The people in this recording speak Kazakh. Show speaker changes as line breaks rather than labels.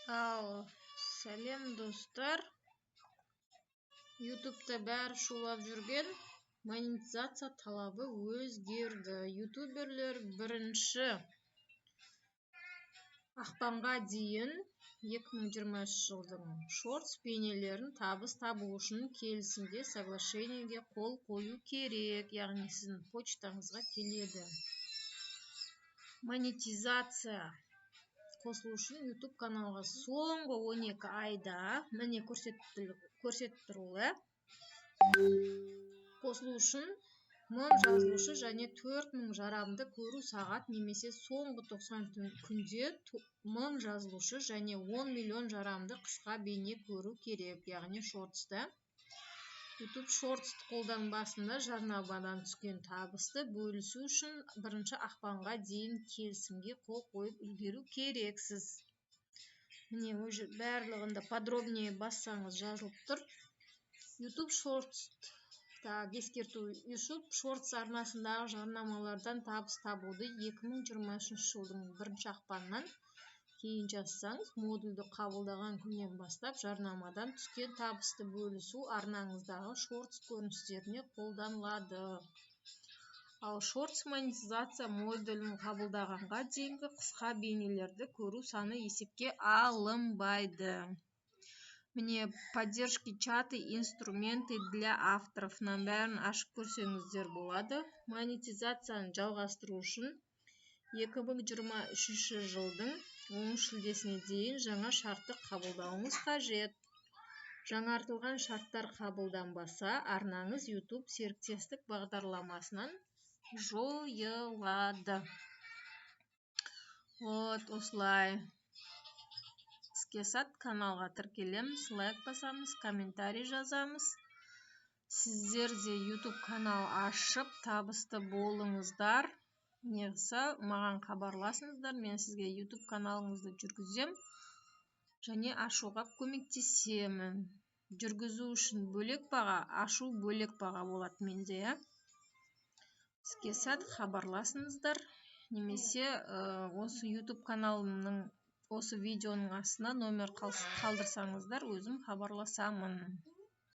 Ал сәлем достар. Ютубта бәрі шулап жүрген монетизация талабы өзгерді. Ютуберлер 1 ақпанға дейін 2023 жылдың шортс бейнелерін табыс табу үшін келісімге, соглашениеге қол қою керек. Яғни сіздің почтаңызға келеді. Монетизация қосылу үшін YouTube каналға соңғы 12 айда міне көрсетіп тұрулы. Қосылу үшін 1000 жазылушы және 4000 жарамды көру сағат, немесе соңғы 90 күнде 1000 жазылушы және 10 миллион жарамды қысқа бейне көру керек. Яғни шортсты. YouTube шортсты қолданбасында жарнамадан түскен табысты бөлісу үшін 1 ақпанға дейін келісімге қол қойып үлгеру керексіз. Міне барлығында подробнее бассаңыз жазылып тұр. YouTube шортс ескерту. YouTube шортс арнасындағы жарнамалардан табыс табуды 2023 жылдың 1 ақпаннан кейін жазсаңыз, модульді қабылдаған күннен бастап жарнамадан түскен табысты бөлісу арнаңыздағы шортс көріністеріне қолданылады. Ал шортс монетизация модулін қабылдағанға дейінгі қысқа бейнелерді көру саны есепке алынбайды. Міне поддержки чаты, инструменты для авторов бәрін ашып көрсеңіздер болады. Монетизацияны жалғастыру үшін 2023 жылдың 10 шілдесіне дейін жаңа шартты қабылдауыңыз қажет. Жаңартылған шарттар қабылданбаса, арнаңыз YouTube серіктестік бағдарламасынан жойылады. Осылай. Іске сәт каналға тіркелеміз, лайк басамыз, комментарий жазамыз. Сіздер де YouTube канал ашып табысты болыңыздар. Неғса маған хабарласыңыздар, мен сізге YouTube каналыңызды жүргізем және ашуға көмектесемін. Жүргізу үшін бөлек баға, ашу бөлек баға болады менде. Іске сәт хабарласыңыздар, немесе осы YouTube каналымның осы видеоның астына номер қалдырсаңыздар, өзім хабарласамын.